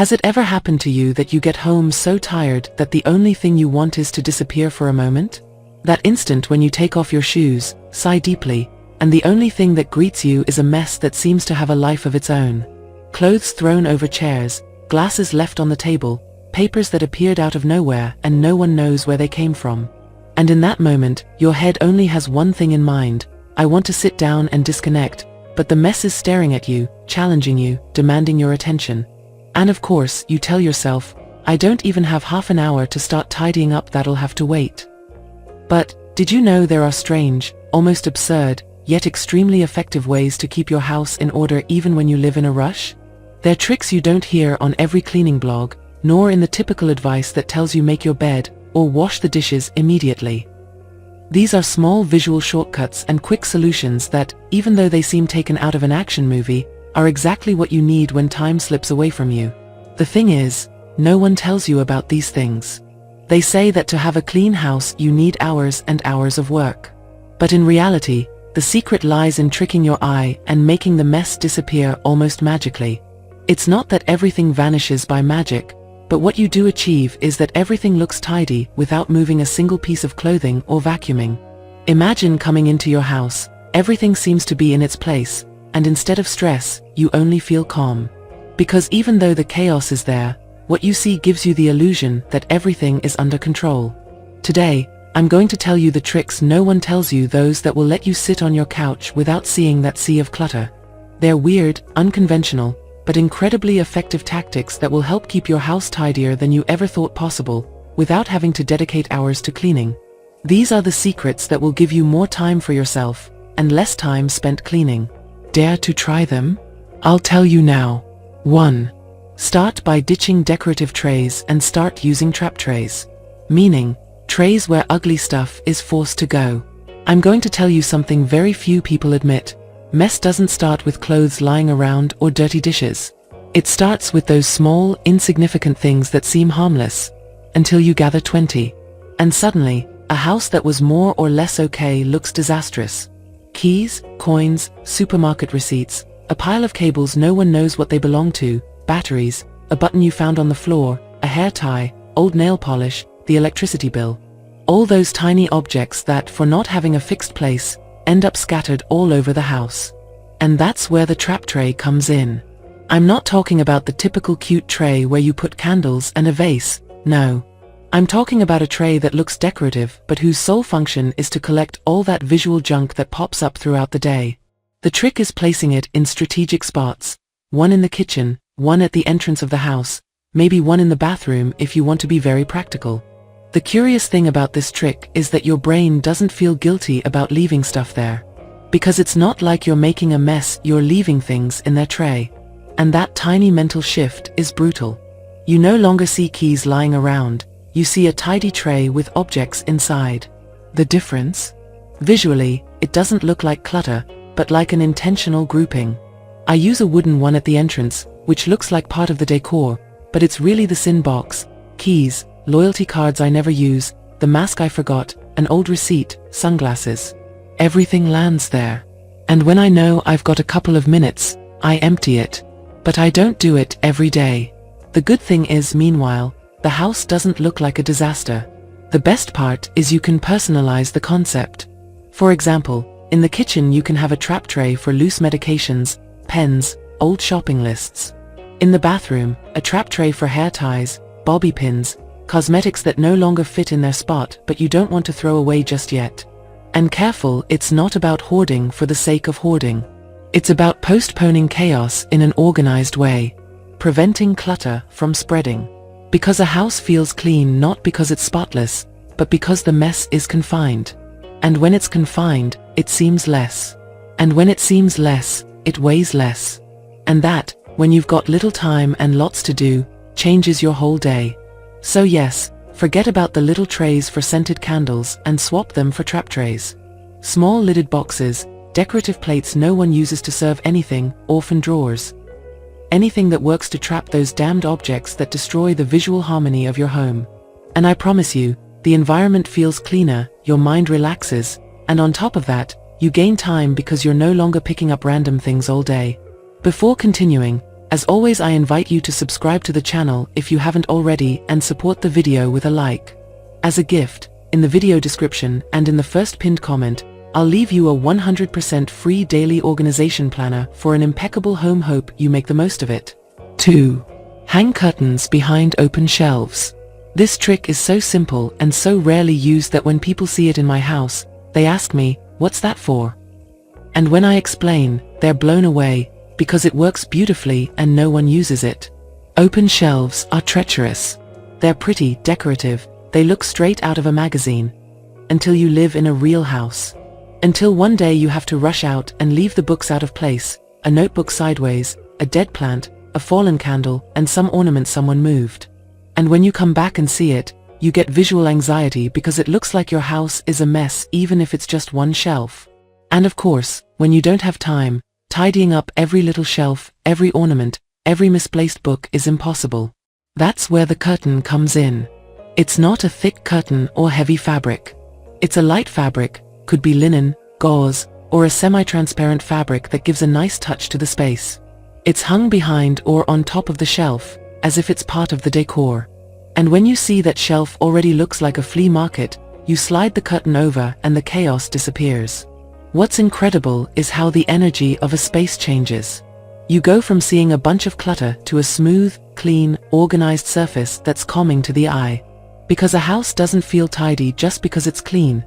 Has it ever happened to you that you get home so tired that the only thing you want is to disappear for a moment? That instant when you take off your shoes, sigh deeply, and the only thing that greets you is a mess that seems to have a life of its own. Clothes thrown over chairs, glasses left on the table, papers that appeared out of nowhere and no one knows where they came from. And in that moment, your head only has one thing in mind: I want to sit down and disconnect, but the mess is staring at you, challenging you, demanding your attention. And of course, you tell yourself, I don't even have half an hour to start tidying up, that'll have to wait. But, did you know there are strange, almost absurd, yet extremely effective ways to keep your house in order even when you live in a rush? They're tricks you don't hear on every cleaning blog, nor in the typical advice that tells you make your bed, or wash the dishes immediately. These are small visual shortcuts and quick solutions that, even though they seem taken out of an action movie, are exactly what you need when time slips away from you. The thing is, no one tells you about these things. They say that to have a clean house you need hours and hours of work. But in reality, the secret lies in tricking your eye and making the mess disappear almost magically. It's not that everything vanishes by magic, but what you do achieve is that everything looks tidy without moving a single piece of clothing or vacuuming. Imagine coming into your house, everything seems to be in its place, and instead of stress, you only feel calm. Because even though the chaos is there, what you see gives you the illusion that everything is under control. Today, I'm going to tell you the tricks no one tells you, those that will let you sit on your couch without seeing that sea of clutter. They're weird, unconventional, but incredibly effective tactics that will help keep your house tidier than you ever thought possible, without having to dedicate hours to cleaning. These are the secrets that will give you more time for yourself, and less time spent cleaning. Dare to try them? I'll tell you now. 1. Start by ditching decorative trays and start using trap trays. Meaning, trays where ugly stuff is forced to go. I'm going to tell you something very few people admit. Mess doesn't start with clothes lying around or dirty dishes. It starts with those small, insignificant things that seem harmless, until you gather 20. And suddenly, a house that was more or less okay looks disastrous. Keys, coins, supermarket receipts, a pile of cables no one knows what they belong to, batteries, a button you found on the floor, a hair tie, old nail polish, the electricity bill. All those tiny objects that, for not having a fixed place, end up scattered all over the house. And that's where the trap tray comes in. I'm not talking about the typical cute tray where you put candles and a vase, no. I'm talking about a tray that looks decorative but whose sole function is to collect all that visual junk that pops up throughout the day. The trick is placing it in strategic spots. One in the kitchen, one at the entrance of the house, maybe one in the bathroom if you want to be very practical. The curious thing about this trick is that your brain doesn't feel guilty about leaving stuff there. Because it's not like you're making a mess, you're leaving things in their tray. And that tiny mental shift is brutal. You no longer see keys lying around, you see a tidy tray with objects inside. The difference? Visually, it doesn't look like clutter, but like an intentional grouping. I use a wooden one at the entrance, which looks like part of the decor, but it's really the sin box, keys, loyalty cards I never use, the mask I forgot, an old receipt, sunglasses. Everything lands there. And when I know I've got a couple of minutes, I empty it. But I don't do it every day. The good thing is, meanwhile, the house doesn't look like a disaster. The best part is you can personalize the concept. For example, in the kitchen you can have a trap tray for loose medications, pens, old shopping lists. In the bathroom, a trap tray for hair ties, bobby pins, cosmetics that no longer fit in their spot but you don't want to throw away just yet. And careful, it's not about hoarding for the sake of hoarding. It's about postponing chaos in an organized way, preventing clutter from spreading. Because a house feels clean not because it's spotless, but because the mess is confined. And when it's confined, it seems less. And when it seems less, it weighs less. And that, when you've got little time and lots to do, changes your whole day. So yes, forget about the little trays for scented candles and swap them for trap trays. Small lidded boxes, decorative plates no one uses to serve anything, orphan drawers. Anything that works to trap those damned objects that destroy the visual harmony of your home. And I promise you, the environment feels cleaner, your mind relaxes, and on top of that, you gain time because you're no longer picking up random things all day. Before continuing, As always, I invite you to subscribe to the channel if you haven't already and support the video with a like. As a gift, in the video description and in the first pinned comment, I'll leave you a 100% free daily organization planner for an impeccable home. Hope you make the most of it. 2. Hang curtains behind open shelves. This trick is so simple and so rarely used that when people see it in my house, they ask me, "What's that for?" And when I explain, they're blown away, because it works beautifully and no one uses it. Open shelves are treacherous. They're pretty, decorative, they look straight out of a magazine. Until you live in a real house. Until one day you have to rush out and leave the books out of place, a notebook sideways, a dead plant, a fallen candle, and some ornament someone moved. And when you come back and see it, you get visual anxiety because it looks like your house is a mess even if it's just one shelf. And of course, when you don't have time, tidying up every little shelf, every ornament, every misplaced book is impossible. That's where the curtain comes in. It's not a thick curtain or heavy fabric. It's a light fabric, could be linen, gauze, or a semi-transparent fabric that gives a nice touch to the space. It's hung behind or on top of the shelf, as if it's part of the decor. And when you see that shelf already looks like a flea market, you slide the curtain over and the chaos disappears. What's incredible is how the energy of a space changes. You go from seeing a bunch of clutter to a smooth, clean, organized surface that's calming to the eye. Because a house doesn't feel tidy just because it's clean.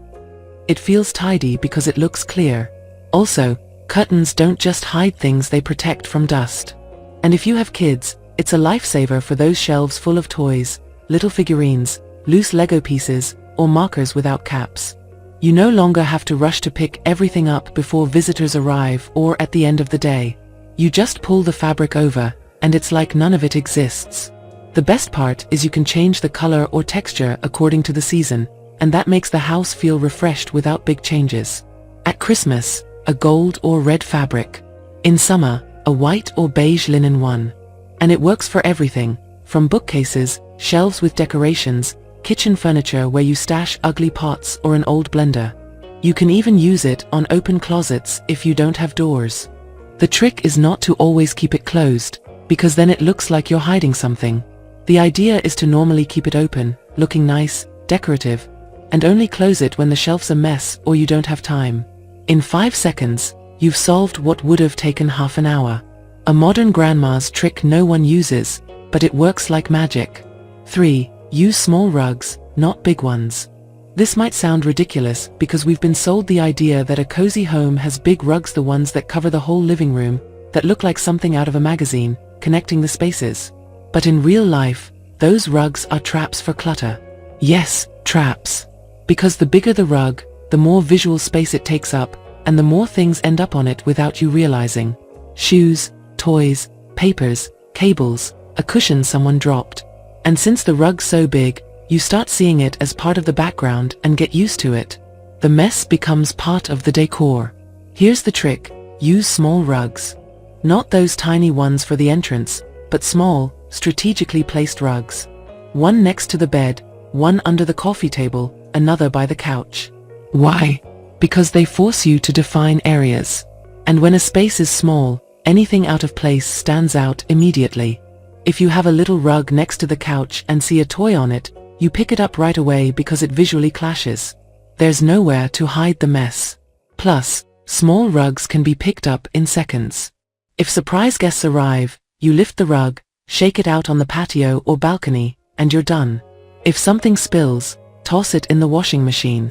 It feels tidy because it looks clear. Also, curtains don't just hide things, they protect from dust. And if you have kids, it's a lifesaver for those shelves full of toys, little figurines, loose Lego pieces, or markers without caps. You no longer have to rush to pick everything up before visitors arrive or at the end of the day. You just pull the fabric over, and it's like none of it exists. The best part is you can change the color or texture according to the season, and that makes the house feel refreshed without big changes. At Christmas, a gold or red fabric. In summer, a white or beige linen one. And it works for everything, from bookcases, shelves with decorations, kitchen furniture where you stash ugly pots or an old blender. You can even use it on open closets if you don't have doors. The trick is not to always keep it closed, because then it looks like you're hiding something. The idea is to normally keep it open, looking nice, decorative, and only close it when the shelf's a mess or you don't have time. In 5 seconds, you've solved what would have taken half an hour. A modern grandma's trick no one uses, but it works like magic. 3. Use small rugs, not big ones. This might sound ridiculous because we've been sold the idea that a cozy home has big rugs, the ones that cover the whole living room, that look like something out of a magazine, connecting the spaces. But in real life, those rugs are traps for clutter. Yes, traps. Because the bigger the rug, the more visual space it takes up, and the more things end up on it without you realizing. Shoes, toys, papers, cables, a cushion someone dropped. And since the rug's so big, you start seeing it as part of the background and get used to it. The mess becomes part of the decor. Here's the trick: use small rugs. Not those tiny ones for the entrance, but small, strategically placed rugs. One next to the bed, one under the coffee table, another by the couch. Why? Because they force you to define areas. And when a space is small, anything out of place stands out immediately. If you have a little rug next to the couch and see a toy on it, you pick it up right away because it visually clashes. There's nowhere to hide the mess. Plus, small rugs can be picked up in seconds. If surprise guests arrive, you lift the rug, shake it out on the patio or balcony, and you're done. If something spills, toss it in the washing machine.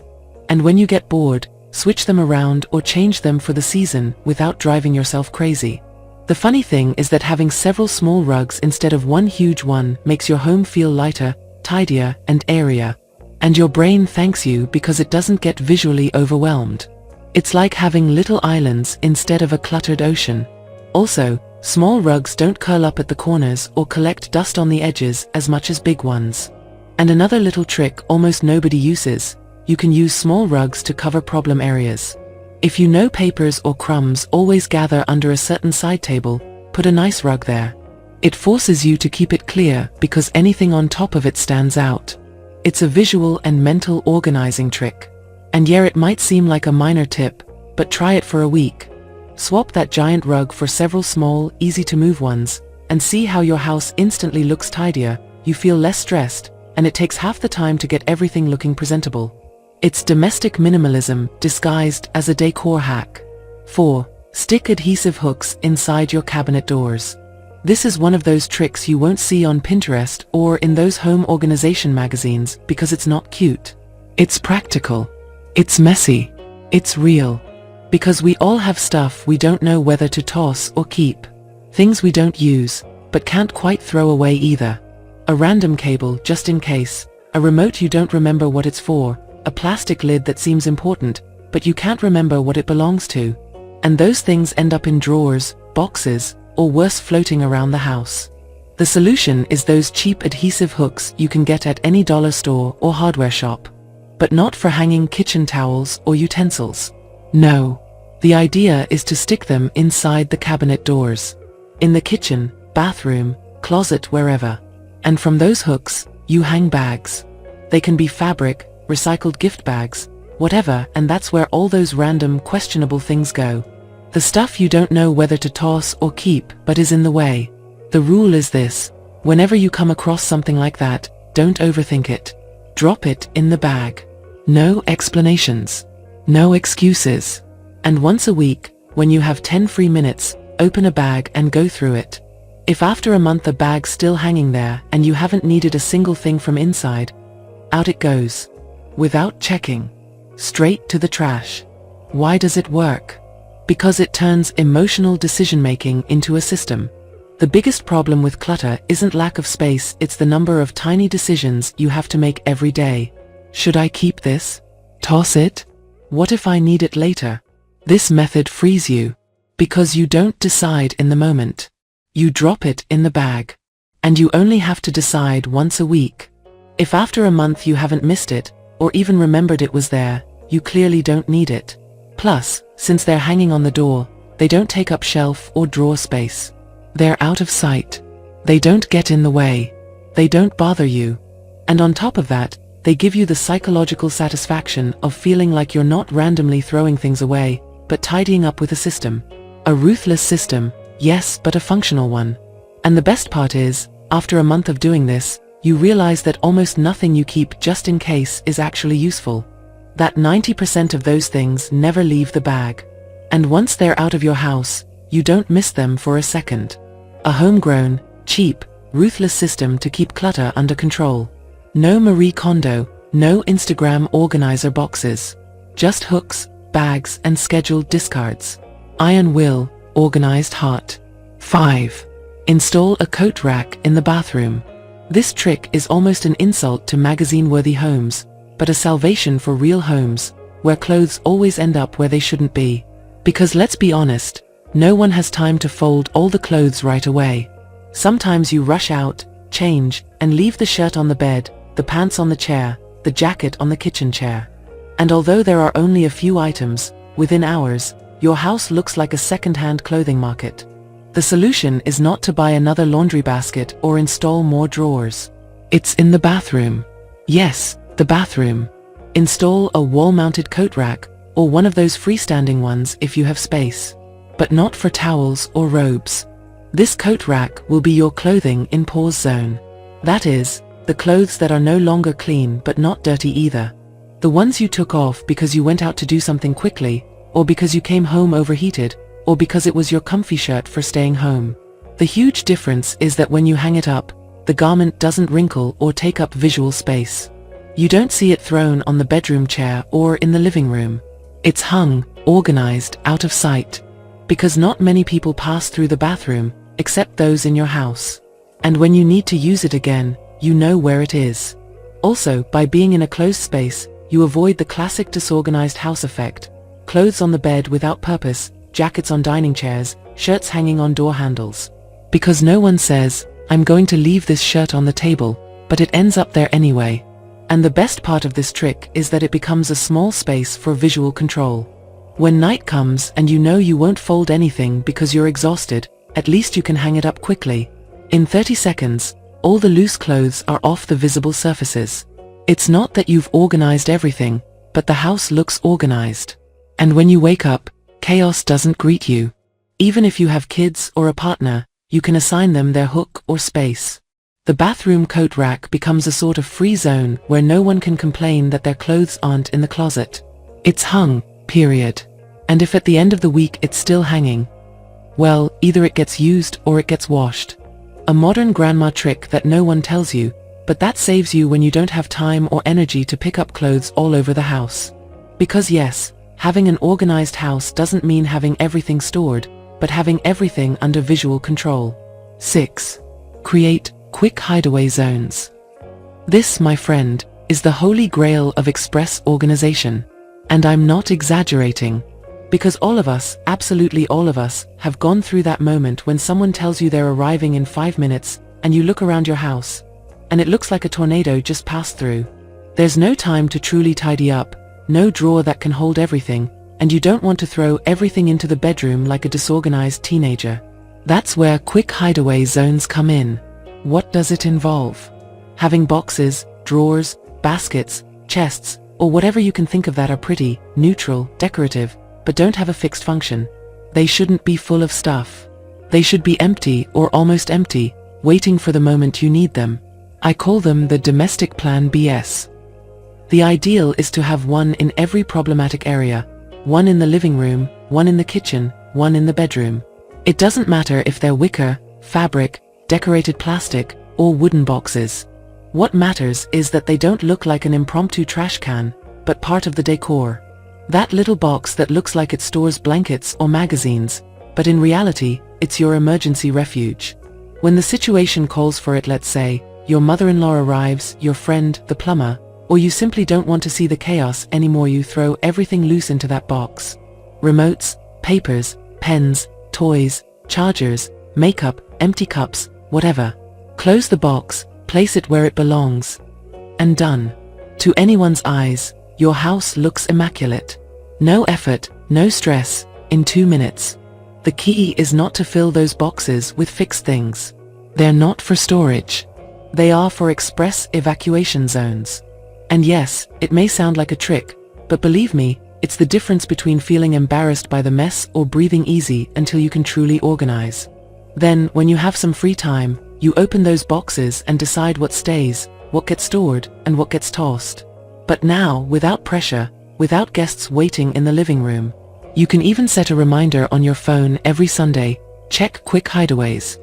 And when you get bored, switch them around or change them for the season without driving yourself crazy. The funny thing is that having several small rugs instead of one huge one makes your home feel lighter, tidier, and airier. And your brain thanks you because it doesn't get visually overwhelmed. It's like having little islands instead of a cluttered ocean. Also, small rugs don't curl up at the corners or collect dust on the edges as much as big ones. And another little trick almost nobody uses: you can use small rugs to cover problem areas. If you know papers or crumbs always gather under a certain side table, put a nice rug there. It forces you to keep it clear because anything on top of it stands out. It's a visual and mental organizing trick. And yeah, it might seem like a minor tip, but try it for a week. Swap that giant rug for several small, easy-to-move ones, and see how your house instantly looks tidier, you feel less stressed, and it takes half the time to get everything looking presentable. It's domestic minimalism disguised as a decor hack. 4. Stick adhesive hooks inside your cabinet doors. This is one of those tricks you won't see on Pinterest or in those home organization magazines because it's not cute. It's practical. It's messy. It's real. Because we all have stuff we don't know whether to toss or keep. Things we don't use, but can't quite throw away either. A random cable just in case, a remote you don't remember what it's for, a plastic lid that seems important, but you can't remember what it belongs to. And those things end up in drawers, boxes, or worse, floating around the house. The solution is those cheap adhesive hooks you can get at any dollar store or hardware shop. But not for hanging kitchen towels or utensils. No. The idea is to stick them inside the cabinet doors. In the kitchen, bathroom, closet, wherever. And from those hooks, you hang bags. They can be fabric, recycled gift bags, whatever, and that's where all those random, questionable things go. The stuff you don't know whether to toss or keep but is in the way. The rule is this: whenever you come across something like that, don't overthink it. Drop it in the bag. No explanations. No excuses. And once a week, when you have 10 free minutes, open a bag and go through it. If after a month a bag's still hanging there and you haven't needed a single thing from inside, out it goes. Without checking. Straight to the trash. Why does it work? Because it turns emotional decision-making into a system. The biggest problem with clutter isn't lack of space, it's the number of tiny decisions you have to make every day. Should I keep this? Toss it? What if I need it later? This method frees you. Because you don't decide in the moment. You drop it in the bag. And you only have to decide once a week. If after a month you haven't missed it, or even remembered it was there, you clearly don't need it. Plus, since they're hanging on the door, they don't take up shelf or drawer space. They're out of sight. They don't get in the way. They don't bother you. And on top of that, they give you the psychological satisfaction of feeling like you're not randomly throwing things away, but tidying up with a system. A ruthless system, yes, but a functional one. And the best part is, after a month of doing this, you realize that almost nothing you keep just in case is actually useful. That 90% of those things never leave the bag. And once they're out of your house, you don't miss them for a second. A homegrown, cheap, ruthless system to keep clutter under control. No Marie Kondo, no Instagram organizer boxes. Just hooks, bags, and scheduled discards. Iron will, organized heart. 5. Install a coat rack in the bathroom. This trick is almost an insult to magazine-worthy homes, but a salvation for real homes, where clothes always end up where they shouldn't be. Because let's be honest, no one has time to fold all the clothes right away. Sometimes you rush out, change, and leave the shirt on the bed, the pants on the chair, the jacket on the kitchen chair. And although there are only a few items, within hours, your house looks like a second-hand clothing market. The solution is not to buy another laundry basket or install more drawers. It's in the bathroom. Yes, the bathroom. Install a wall-mounted coat rack, or one of those freestanding ones if you have space. But not for towels or robes. This coat rack will be your clothing in pause zone. That is, the clothes that are no longer clean but not dirty either. The ones you took off because you went out to do something quickly, or because you came home overheated, or because it was your comfy shirt for staying home. The huge difference is that when you hang it up, the garment doesn't wrinkle or take up visual space. You don't see it thrown on the bedroom chair or in the living room. It's hung, organized, out of sight. Because not many people pass through the bathroom, except those in your house. And when you need to use it again, you know where it is. Also, by being in a closed space, you avoid the classic disorganized house effect. Clothes on the bed without purpose, jackets on dining chairs, shirts hanging on door handles. Because no one says, I'm going to leave this shirt on the table, but it ends up there anyway. And the best part of this trick is that it becomes a small space for visual control. When night comes and you know you won't fold anything because you're exhausted, at least you can hang it up quickly. In 30 seconds, all the loose clothes are off the visible surfaces. It's not that you've organized everything, but the house looks organized. And when you wake up, chaos doesn't greet you. Even if you have kids or a partner, You can assign them their hook or space. The bathroom coat rack becomes a sort of free zone where no one can complain that their clothes aren't in the closet. It's hung, period. And if at the end of the week it's still hanging, well, either it gets used or it gets washed. A modern grandma trick that no one tells you, but that saves you when you don't have time or energy to pick up clothes all over the house. Because yes, having an organized house doesn't mean having everything stored, but having everything under visual control. 6. Create quick hideaway zones. This, my friend, is the holy grail of express organization. And I'm not exaggerating. Because all of us, absolutely all of us, have gone through that moment when someone tells you they're arriving in 5 minutes, and you look around your house, and it looks like a tornado just passed through. There's no time to truly tidy up, no drawer that can hold everything, and you don't want to throw everything into the bedroom like a disorganized teenager. That's where quick hideaway zones come in. What does it involve? Having boxes, drawers, baskets, chests, or whatever you can think of that are pretty, neutral, decorative, but don't have a fixed function. They shouldn't be full of stuff. They should be empty or almost empty, waiting for the moment you need them. I call them the domestic plan BS. The ideal is to have one in every problematic area, one in the living room, one in the kitchen, one in the bedroom. It doesn't matter if they're wicker, fabric, decorated plastic, or wooden boxes. What matters is that they don't look like an impromptu trash can, but part of the decor. That little box that looks like it stores blankets or magazines, but in reality, it's your emergency refuge. When the situation calls for it, let's say, your mother-in-law arrives, your friend, the plumber, or you simply don't want to see the chaos anymore, you throw everything loose into that box. Remotes, papers, pens, toys, chargers, makeup, empty cups, whatever. Close the box, place it where it belongs. And done. To anyone's eyes, your house looks immaculate. No effort, no stress, in 2 minutes. The key is not to fill those boxes with fixed things. They're not for storage. They are for express evacuation zones. And yes, it may sound like a trick, but believe me, it's the difference between feeling embarrassed by the mess or breathing easy until you can truly organize. Then, when you have some free time, you open those boxes and decide what stays, what gets stored, and what gets tossed. But now, without pressure, without guests waiting in the living room, you can even set a reminder on your phone every Sunday, check quick hideaways.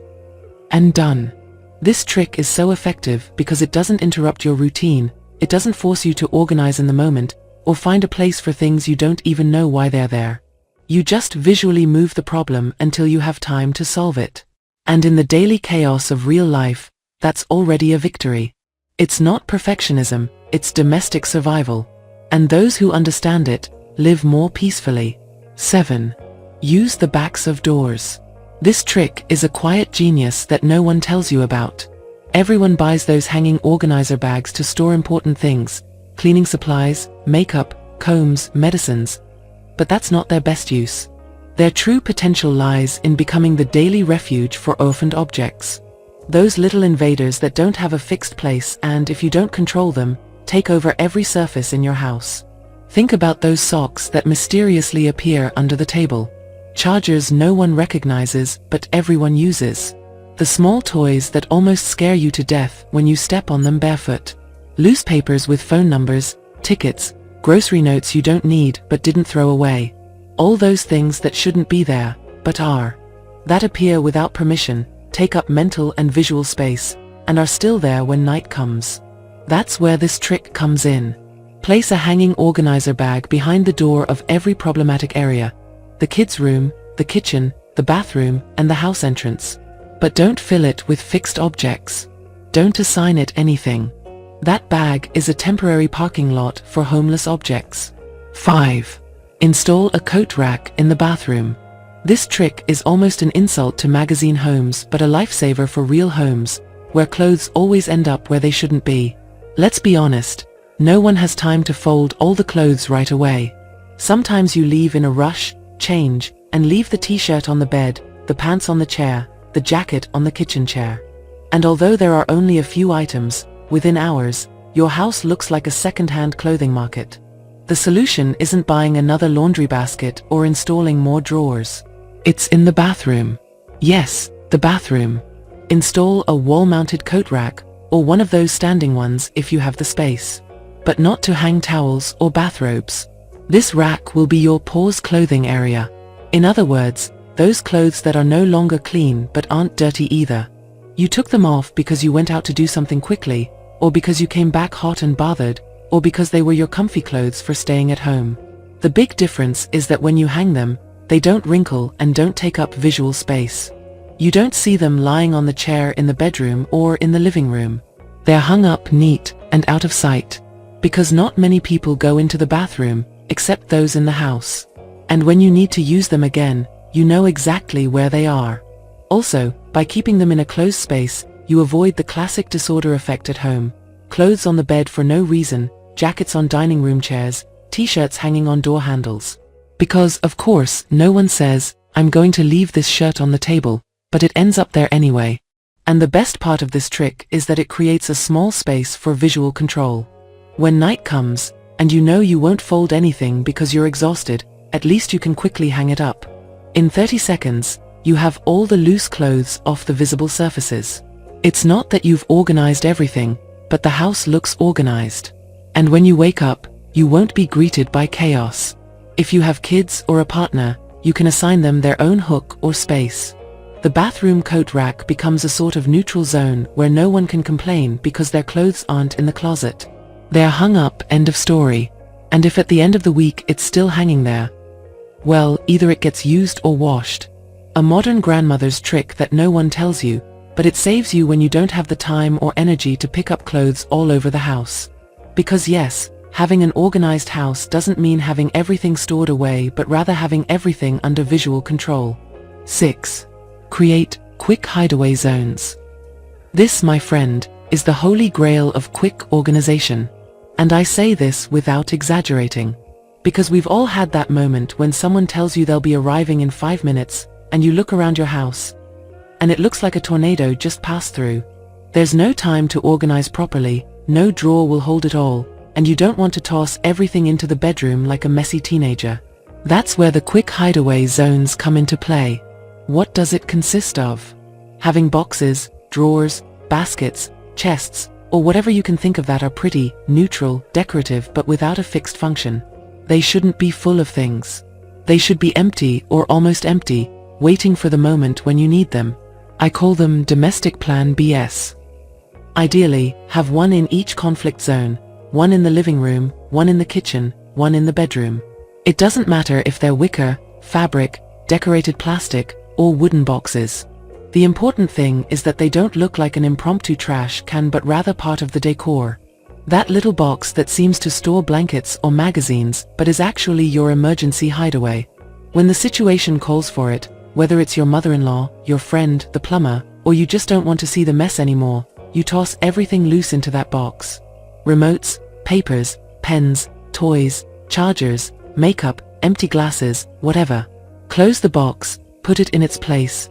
And done. This trick is so effective because it doesn't interrupt your routine, it doesn't force you to organize in the moment, or find a place for things you don't even know why they're there. You just visually move the problem until you have time to solve it. And in the daily chaos of real life, that's already a victory. It's not perfectionism, it's domestic survival. And those who understand it, live more peacefully. 7. Use the backs of doors. This trick is a quiet genius that no one tells you about. Everyone buys those hanging organizer bags to store important things, cleaning supplies, makeup, combs, medicines. But that's not their best use. Their true potential lies in becoming the daily refuge for orphaned objects. Those little invaders that don't have a fixed place and, if you don't control them, take over every surface in your house. Think about those socks that mysteriously appear under the table. Chargers no one recognizes but everyone uses. The small toys that almost scare you to death when you step on them barefoot. Loose papers with phone numbers, tickets, grocery notes you don't need but didn't throw away. All those things that shouldn't be there, but are. That appear without permission, take up mental and visual space, and are still there when night comes. That's where this trick comes in. Place a hanging organizer bag behind the door of every problematic area. The kids' room, the kitchen, the bathroom, and the house entrance. But don't fill it with fixed objects. Don't assign it anything. That bag is a temporary parking lot for homeless objects. 5. Install a coat rack in the bathroom. This trick is almost an insult to magazine homes but a lifesaver for real homes, where clothes always end up where they shouldn't be. Let's be honest, no one has time to fold all the clothes right away. Sometimes you leave in a rush, change, and leave the t-shirt on the bed, the pants on the chair, the jacket on the kitchen chair. And although there are only a few items, within hours, your house looks like a second-hand clothing market. The solution isn't buying another laundry basket or installing more drawers. It's in the bathroom. Yes, The bathroom. Install a wall-mounted coat rack, or one of those standing ones if you have the space. But not to hang towels or bathrobes. This rack will be your pause clothing area. In other words, those clothes that are no longer clean but aren't dirty either. You took them off because you went out to do something quickly, or because you came back hot and bothered, or because they were your comfy clothes for staying at home. The big difference is that when you hang them, they don't wrinkle and don't take up visual space. You don't see them lying on the chair in the bedroom or in the living room. They're hung up neat and out of sight. Because not many people go into the bathroom, except those in the house. And when you need to use them again, you know exactly where they are. Also, by keeping them in a closed space, you avoid the classic disorder effect at home. Clothes on the bed for no reason, jackets on dining room chairs, t-shirts hanging on door handles. Because, of course, no one says, "I'm going to leave this shirt on the table," but it ends up there anyway. And the best part of this trick is that it creates a small space for visual control. When night comes, and you know you won't fold anything because you're exhausted, at least you can quickly hang it up. In 30 seconds, you have all the loose clothes off the visible surfaces. It's not that you've organized everything, but the house looks organized. And when you wake up, you won't be greeted by chaos. If you have kids or a partner, you can assign them their own hook or space. The bathroom coat rack becomes a sort of neutral zone where no one can complain because their clothes aren't in the closet. They're hung up, end of story. And if at the end of the week it's still hanging there, well, either it gets used or washed. A modern grandmother's trick that no one tells you, but it saves you when you don't have the time or energy to pick up clothes all over the house. Because yes, having an organized house doesn't mean having everything stored away, but rather having everything under visual control. 6. Create quick hideaway zones. This, my friend, is the holy grail of quick organization. And I say this without exaggerating. Because we've all had that moment when someone tells you they'll be arriving in 5 minutes, and you look around your house, and it looks like a tornado just passed through. There's no time to organize properly, no drawer will hold it all, and you don't want to toss everything into the bedroom like a messy teenager. That's where the quick hideaway zones come into play. What does it consist of? Having boxes, drawers, baskets, chests, or whatever you can think of that are pretty, neutral, decorative but without a fixed function. They shouldn't be full of things. They should be empty or almost empty, waiting for the moment when you need them. I call them domestic plan BS. Ideally, have one in each conflict zone, one in the living room, one in the kitchen, one in the bedroom. It doesn't matter if they're wicker, fabric, decorated plastic, or wooden boxes. The important thing is that they don't look like an impromptu trash can but rather part of the decor. That little box that seems to store blankets or magazines but is actually your emergency hideaway. When the situation calls for it, whether it's your mother-in-law, your friend, the plumber, or you just don't want to see the mess anymore, you toss everything loose into that box. Remotes, papers, pens, toys, chargers, makeup, empty glasses, whatever. Close the box, put it in its place,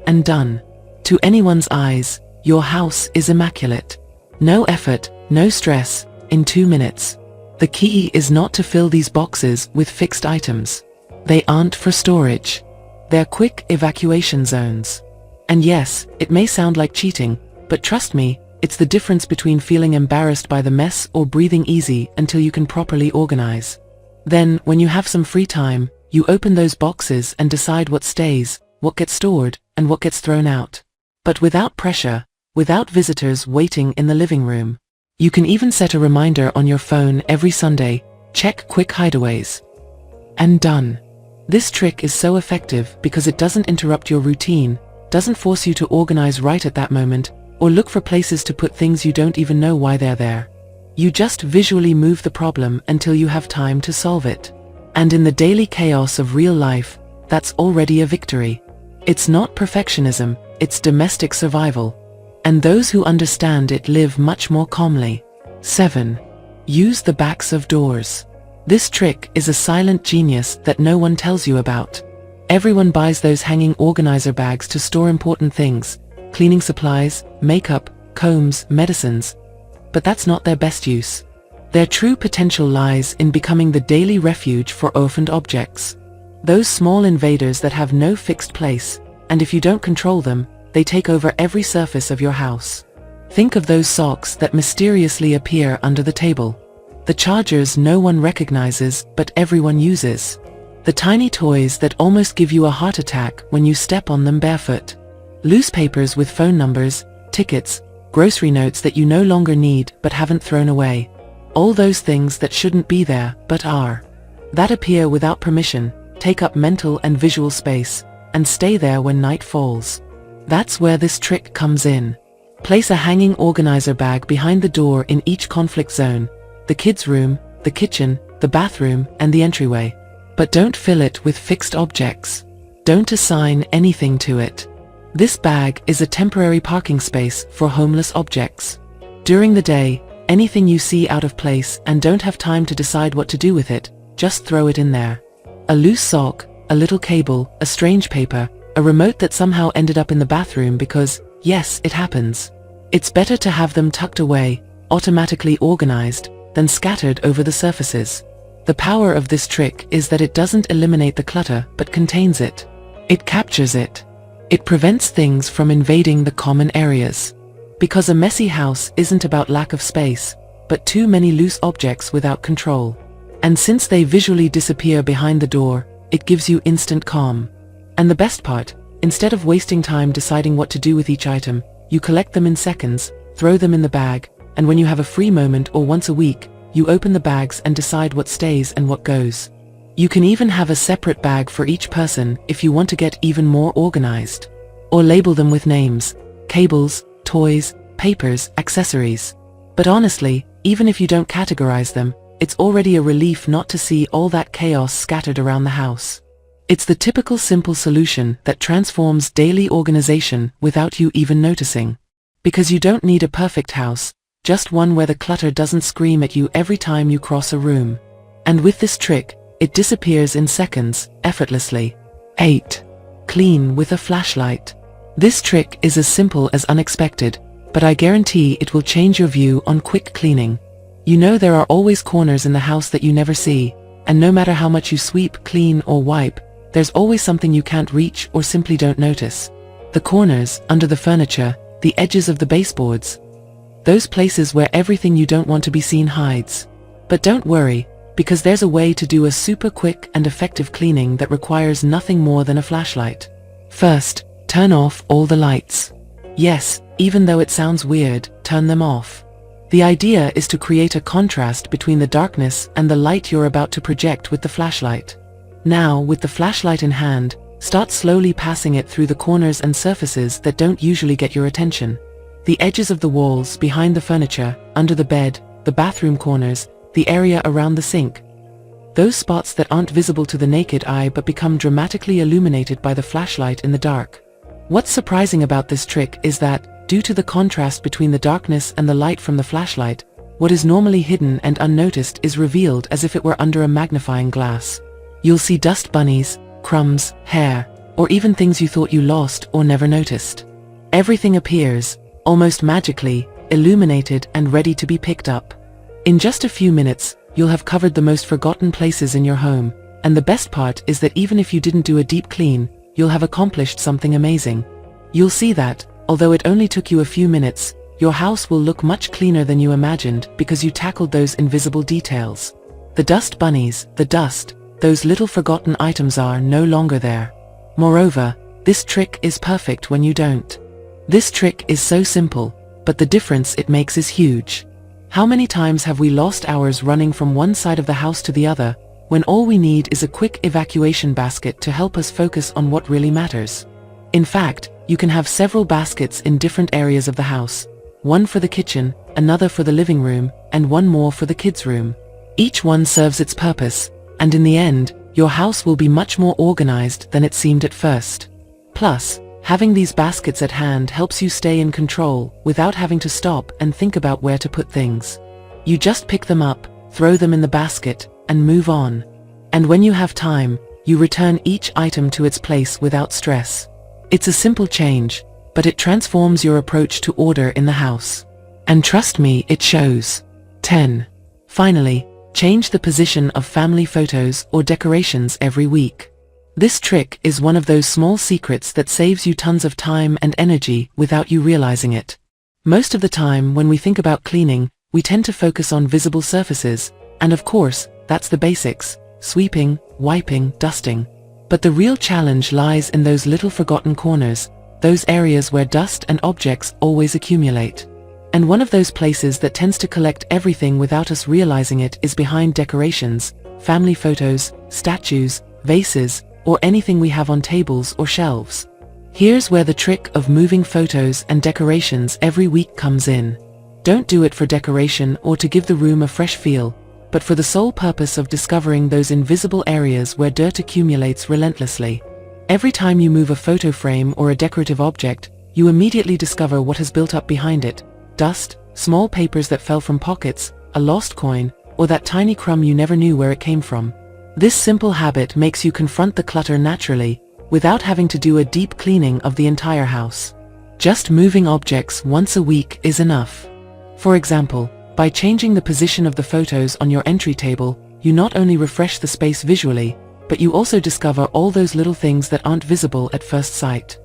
and done. To anyone's eyes, your house is immaculate. No effort, no stress, in 2 minutes. The key is not to fill these boxes with fixed items. They aren't for storage. They're quick evacuation zones. And yes, it may sound like cheating, but trust me, it's the difference between feeling embarrassed by the mess or breathing easy until you can properly organize. Then, when you have some free time, you open those boxes and decide what stays, what gets stored, and what gets thrown out. But without pressure, without visitors waiting in the living room. You can even set a reminder on your phone every Sunday, check quick hideaways. And done. This trick is so effective because it doesn't interrupt your routine, doesn't force you to organize right at that moment, or look for places to put things you don't even know why they're there. You just visually move the problem until you have time to solve it. And in the daily chaos of real life, that's already a victory. It's not perfectionism, it's domestic survival. And those who understand it live much more calmly. 7. Use the backs of doors. This trick is a silent genius that no one tells you about. Everyone buys those hanging organizer bags to store important things, cleaning supplies, makeup, combs, medicines. But that's not their best use. Their true potential lies in becoming the daily refuge for orphaned objects. Those small invaders that have no fixed place, and if you don't control them, they take over every surface of your house. Think of those socks that mysteriously appear under the table. The chargers no one recognizes but everyone uses. The tiny toys that almost give you a heart attack when you step on them barefoot. Loose papers with phone numbers, tickets, grocery notes that you no longer need but haven't thrown away. All those things that shouldn't be there but are. That appear without permission, take up mental and visual space, and stay there when night falls. That's where this trick comes in. Place a hanging organizer bag behind the door in each conflict zone: the kids' room, the kitchen, the bathroom, and the entryway. But don't fill it with fixed objects. Don't assign anything to it. This bag is a temporary parking space for homeless objects. During the day, anything you see out of place and don't have time to decide what to do with it, just throw it in there. A loose sock, a little cable, a strange paper, a remote that somehow ended up in the bathroom because, yes, it happens. It's better to have them tucked away, automatically organized, than scattered over the surfaces. The power of this trick is that it doesn't eliminate the clutter but contains it. It captures it. It prevents things from invading the common areas. Because a messy house isn't about lack of space, but too many loose objects without control. And since they visually disappear behind the door, it gives you instant calm. And the best part, instead of wasting time deciding what to do with each item, you collect them in seconds, throw them in the bag, and when you have a free moment or once a week, you open the bags and decide what stays and what goes. You can even have a separate bag for each person if you want to get even more organized. Or label them with names: cables, toys, papers, accessories. But honestly, even if you don't categorize them, it's already a relief not to see all that chaos scattered around the house. It's the typical simple solution that transforms daily organization without you even noticing. Because you don't need a perfect house, just one where the clutter doesn't scream at you every time you cross a room. And with this trick, it disappears in seconds, effortlessly. 8. Clean with a flashlight. This trick is as simple as unexpected, but I guarantee it will change your view on quick cleaning. You know there are always corners in the house that you never see, and no matter how much you sweep, clean, or wipe, there's always something you can't reach or simply don't notice. The corners, under the furniture, the edges of the baseboards. Those places where everything you don't want to be seen hides. But don't worry, because there's a way to do a super quick and effective cleaning that requires nothing more than a flashlight. First, turn off all the lights. Yes, even though it sounds weird, turn them off. The idea is to create a contrast between the darkness and the light you're about to project with the flashlight. Now, with the flashlight in hand, start slowly passing it through the corners and surfaces that don't usually get your attention. The edges of the walls, behind the furniture, under the bed, the bathroom corners, the area around the sink. Those spots that aren't visible to the naked eye but become dramatically illuminated by the flashlight in the dark. What's surprising about this trick is that, due to the contrast between the darkness and the light from the flashlight, what is normally hidden and unnoticed is revealed as if it were under a magnifying glass. You'll see dust bunnies, crumbs, hair, or even things you thought you lost or never noticed. Everything appears, almost magically, illuminated and ready to be picked up. In just a few minutes, you'll have covered the most forgotten places in your home, and the best part is that even if you didn't do a deep clean, you'll have accomplished something amazing. You'll see that, although it only took you a few minutes, your house will look much cleaner than you imagined because you tackled those invisible details. The dust bunnies, the dust, those little forgotten items are no longer there. Moreover, this trick is perfect when you don't. This trick is so simple, but the difference it makes is huge. How many times have we lost hours running from one side of the house to the other, when all we need is a quick evacuation basket to help us focus on what really matters? In fact, you can have several baskets in different areas of the house. One for the kitchen, another for the living room, and one more for the kids' room. Each one serves its purpose, and in the end, your house will be much more organized than it seemed at first. Plus, having these baskets at hand helps you stay in control without having to stop and think about where to put things. You just pick them up, throw them in the basket, and move on. And when you have time, you return each item to its place without stress. It's a simple change, but it transforms your approach to order in the house. And trust me, it shows. 10. Finally, change the position of family photos or decorations every week. This trick is one of those small secrets that saves you tons of time and energy without you realizing it. Most of the time when we think about cleaning, we tend to focus on visible surfaces, and of course, that's the basics: sweeping, wiping, dusting. But the real challenge lies in those little forgotten corners, those areas where dust and objects always accumulate. And one of those places that tends to collect everything without us realizing it is behind decorations, family photos, statues, vases, or anything we have on tables or shelves. Here's where the trick of moving photos and decorations every week comes in. Don't do it for decoration or to give the room a fresh feel, but for the sole purpose of discovering those invisible areas where dirt accumulates relentlessly. Every time you move a photo frame or a decorative object, you immediately discover what has built up behind it: dust, small papers that fell from pockets, a lost coin, or that tiny crumb you never knew where it came from. This simple habit makes you confront the clutter naturally, without having to do a deep cleaning of the entire house. Just moving objects once a week is enough. For example, by changing the position of the photos on your entry table, you not only refresh the space visually, but you also discover all those little things that aren't visible at first sight.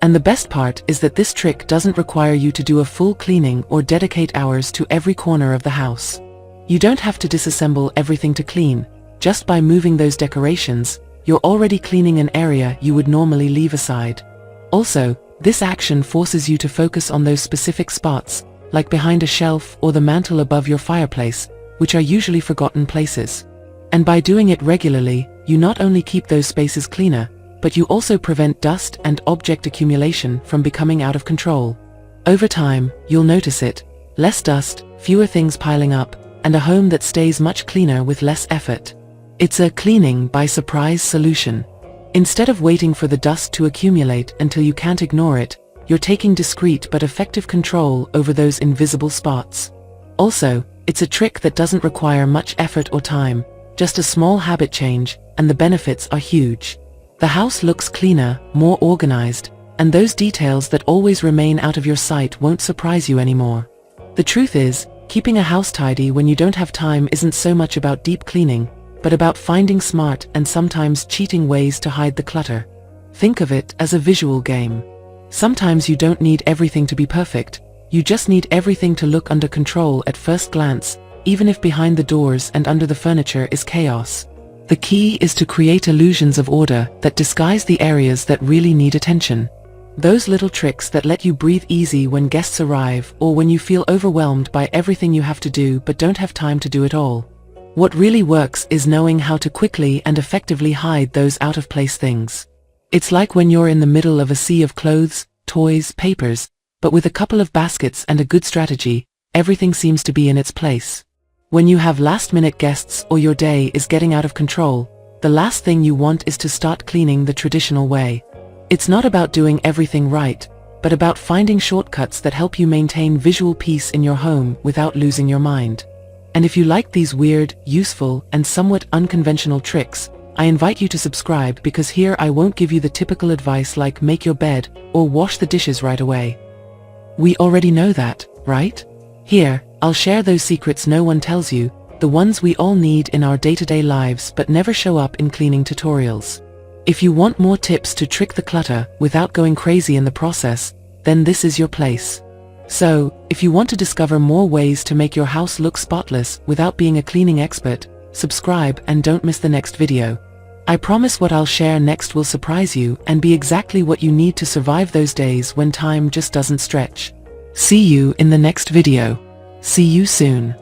And the best part is that this trick doesn't require you to do a full cleaning or dedicate hours to every corner of the house. You don't have to disassemble everything to clean. Just by moving those decorations, you're already cleaning an area you would normally leave aside. Also, this action forces you to focus on those specific spots, like behind a shelf or the mantel above your fireplace, which are usually forgotten places. And by doing it regularly, you not only keep those spaces cleaner, but you also prevent dust and object accumulation from becoming out of control. Over time, you'll notice it: less dust, fewer things piling up, and a home that stays much cleaner with less effort. It's a cleaning by surprise solution. Instead of waiting for the dust to accumulate until you can't ignore it, you're taking discreet but effective control over those invisible spots. Also, it's a trick that doesn't require much effort or time, just a small habit change, and the benefits are huge. The house looks cleaner, more organized, and those details that always remain out of your sight won't surprise you anymore. The truth is, keeping a house tidy when you don't have time isn't so much about deep cleaning, but about finding smart and sometimes cheating ways to hide the clutter. Think of it as a visual game. Sometimes you don't need everything to be perfect, you just need everything to look under control at first glance, even if behind the doors and under the furniture is chaos. The key is to create illusions of order that disguise the areas that really need attention. Those little tricks that let you breathe easy when guests arrive or when you feel overwhelmed by everything you have to do but don't have time to do it all. What really works is knowing how to quickly and effectively hide those out-of-place things. It's like when you're in the middle of a sea of clothes, toys, papers, but with a couple of baskets and a good strategy, everything seems to be in its place. When you have last-minute guests or your day is getting out of control, the last thing you want is to start cleaning the traditional way. It's not about doing everything right, but about finding shortcuts that help you maintain visual peace in your home without losing your mind. And if you like these weird, useful, and somewhat unconventional tricks, I invite you to subscribe, because here I won't give you the typical advice like make your bed or wash the dishes right away. We already know that, right? Here, I'll share those secrets no one tells you, the ones we all need in our day-to-day lives but never show up in cleaning tutorials. If you want more tips to trick the clutter without going crazy in the process, then this is your place. So, if you want to discover more ways to make your house look spotless without being a cleaning expert, subscribe and don't miss the next video. I promise what I'll share next will surprise you and be exactly what you need to survive those days when time just doesn't stretch. See you in the next video. See you soon.